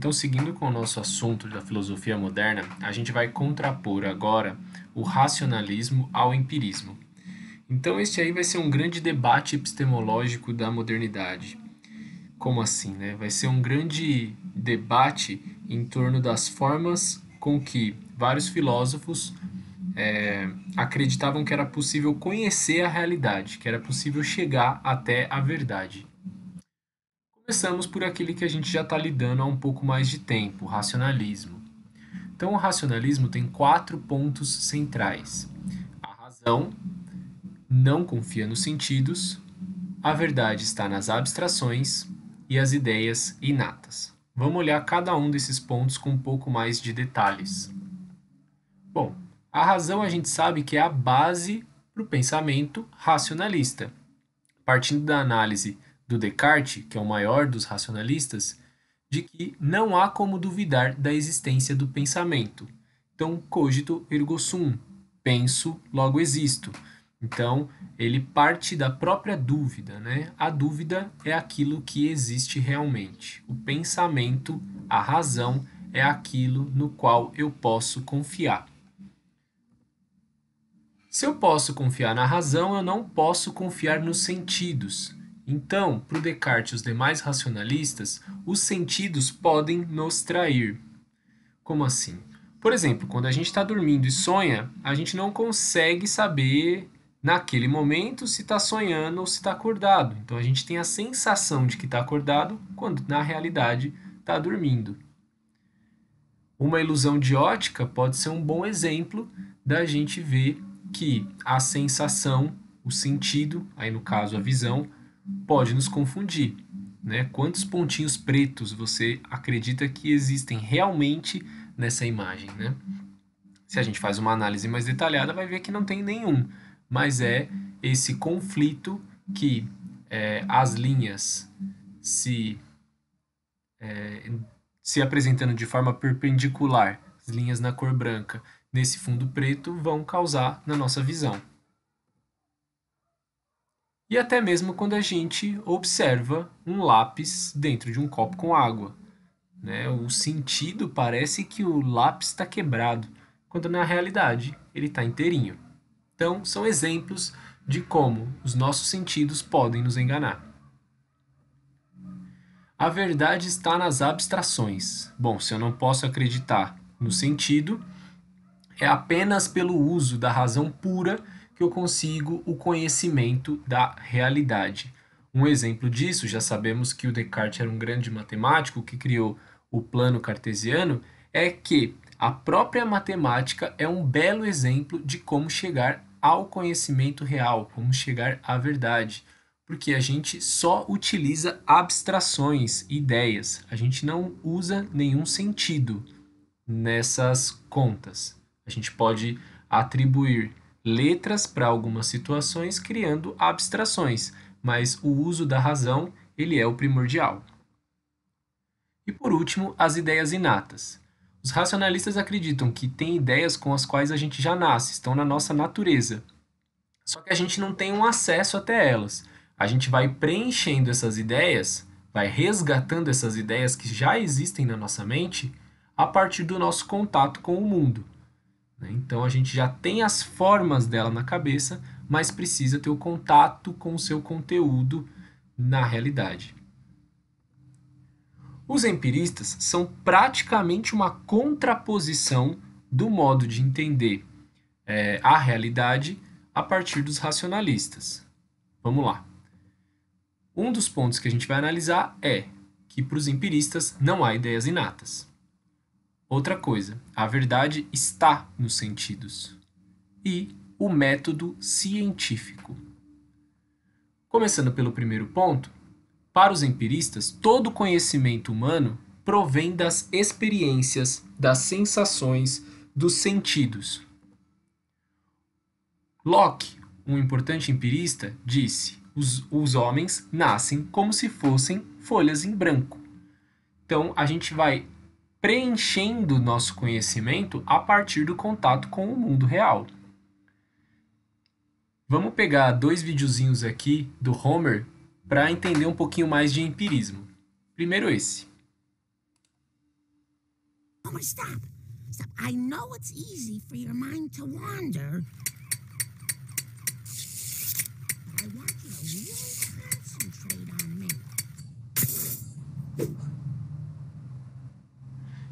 Então, seguindo com o nosso assunto da filosofia moderna, a gente vai contrapor agora o racionalismo ao empirismo. Então, este aí vai ser um grande debate epistemológico da modernidade. Como assim, né? Vai ser um grande debate em torno das formas com que vários filósofos acreditavam que era possível conhecer a realidade, que era possível chegar até a verdade. Começamos por aquele que a gente já está lidando há um pouco mais de tempo, o racionalismo. Então, o racionalismo tem 4 pontos centrais: a razão não confia nos sentidos, a verdade está nas abstrações e as ideias inatas. Vamos olhar cada um desses pontos com um pouco mais de detalhes. Bom, a razão a gente sabe que é a base para o pensamento racionalista. Partindo da análise do Descartes, que é o maior dos racionalistas, de que não há como duvidar da existência do pensamento. Então, cogito ergo sum, penso, logo existo. Então, ele parte da própria dúvida, né? A dúvida é aquilo que existe realmente. O pensamento, a razão, é aquilo no qual eu posso confiar. Se eu posso confiar na razão, eu não posso confiar nos sentidos. Então, para o Descartes e os demais racionalistas, os sentidos podem nos trair. Como assim? Por exemplo, quando a gente está dormindo e sonha, a gente não consegue saber naquele momento se está sonhando ou se está acordado. Então a gente tem a sensação de que está acordado quando na realidade está dormindo. Uma ilusão de ótica pode ser um bom exemplo da gente ver que a sensação, o sentido, aí no caso a visão, pode nos confundir. Né? Quantos pontinhos pretos você acredita que existem realmente nessa imagem? Né? Se a gente faz uma análise mais detalhada, vai ver que não tem nenhum, mas é esse conflito que as linhas se se apresentando de forma perpendicular, as linhas na cor branca, nesse fundo preto, vão causar na nossa visão. E até mesmo quando a gente observa um lápis dentro de um copo com água. Né? O sentido parece que o lápis está quebrado, quando na realidade ele está inteirinho. Então, são exemplos de como os nossos sentidos podem nos enganar. A verdade está nas abstrações. Bom, se eu não posso acreditar no sentido, é apenas pelo uso da razão pura que eu consigo o conhecimento da realidade. Um exemplo disso, já sabemos que o Descartes era um grande matemático que criou o plano cartesiano, é que a própria matemática é um belo exemplo de como chegar ao conhecimento real, como chegar à verdade. Porque a gente só utiliza abstrações, ideias, a gente não usa nenhum sentido nessas contas. A gente pode atribuir letras para algumas situações criando abstrações, mas o uso da razão ele é o primordial. E por último, as ideias inatas. Os racionalistas acreditam que tem ideias com as quais a gente já nasce, estão na nossa natureza. Só que a gente não tem um acesso até elas. A gente vai preenchendo essas ideias, vai resgatando essas ideias que já existem na nossa mente a partir do nosso contato com o mundo. Então a gente já tem as formas dela na cabeça, mas precisa ter o contato com o seu conteúdo na realidade. Os empiristas são praticamente uma contraposição do modo de entender a realidade a partir dos racionalistas. Vamos lá. Um dos pontos que a gente vai analisar é que para os empiristas não há ideias inatas. Outra coisa, a verdade está nos sentidos. E o método científico. Começando pelo primeiro ponto, para os empiristas, todo conhecimento humano provém das experiências, das sensações, dos sentidos. Locke, um importante empirista, disse: os homens nascem como se fossem folhas em branco. Então, a gente vai preenchendo nosso conhecimento a partir do contato com o mundo real. Vamos pegar 2 videozinhos aqui do Homer para entender um pouquinho mais de empirismo. Primeiro esse. Homer, stop! Stop. I know it's easy for your mind to wander, but I want you to really concentrate on me.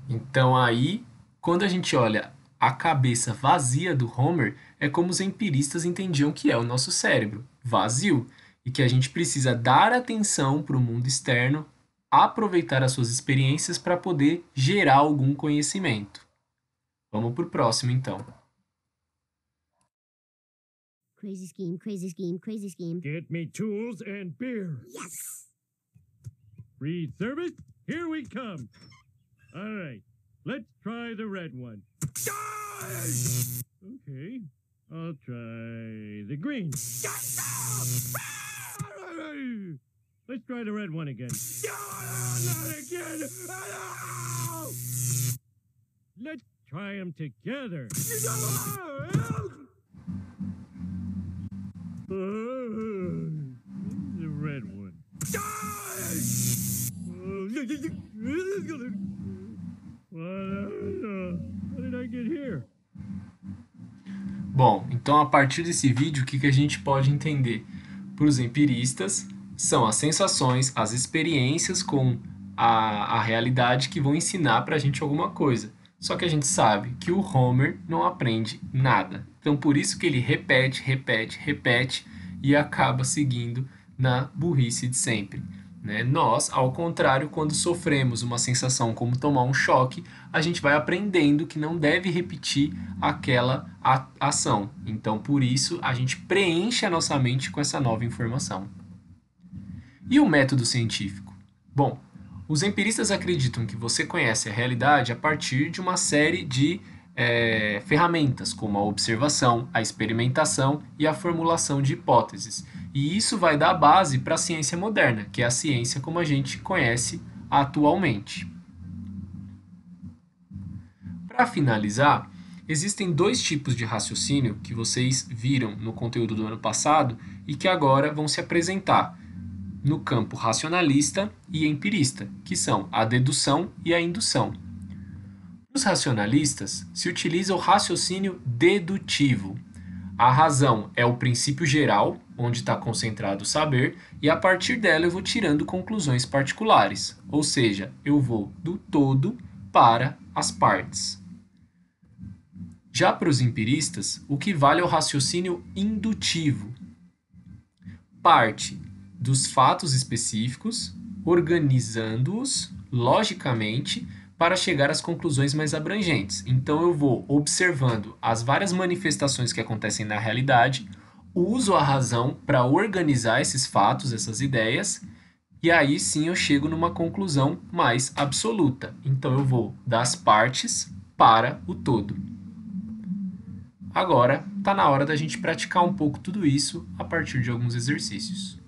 Então aí, quando a gente olha a cabeça vazia do Homer, é como os empiristas entendiam que é o nosso cérebro, vazio, e que a gente precisa dar atenção para o mundo externo, aproveitar as suas experiências para poder gerar algum conhecimento. Vamos para o próximo, então. Crazy scheme, crazy scheme, crazy scheme. Get me tools and beer. Yes! Free service? Here we come. All right, let's try the red one. Okay, I'll try the green. Let's try the red one again. Not again! Let's try them together. The red one. How did I get here? Bom, então a partir desse vídeo, o que a gente pode entender? Para os empiristas, são as sensações, as experiências com a realidade que vão ensinar para a gente alguma coisa. Só que a gente sabe que o Homer não aprende nada. Então, por isso que ele repete e acaba seguindo na burrice de sempre. Né? Nós, ao contrário, quando sofremos uma sensação como tomar um choque, a gente vai aprendendo que não deve repetir aquela ação. Então, por isso, a gente preenche a nossa mente com essa nova informação. E o método científico? Bom, os empiristas acreditam que você conhece a realidade a partir de uma série de ferramentas, como a observação, a experimentação e a formulação de hipóteses. E isso vai dar base para a ciência moderna, que é a ciência como a gente conhece atualmente. Para finalizar, existem dois tipos de raciocínio que vocês viram no conteúdo do ano passado e que agora vão se apresentar no campo racionalista e empirista, que são a dedução e a indução. Nos racionalistas, se utiliza o raciocínio dedutivo. A razão é o princípio geral, onde está concentrado o saber, e a partir dela eu vou tirando conclusões particulares, ou seja, eu vou do todo para as partes. Já para os empiristas, o que vale é o raciocínio indutivo. Parte dos fatos específicos, organizando-os logicamente para chegar às conclusões mais abrangentes. Então eu vou observando as várias manifestações que acontecem na realidade, uso a razão para organizar esses fatos, essas ideias, e aí sim eu chego numa conclusão mais absoluta. Então eu vou das partes para o todo. Agora está na hora da gente praticar um pouco tudo isso a partir de alguns exercícios.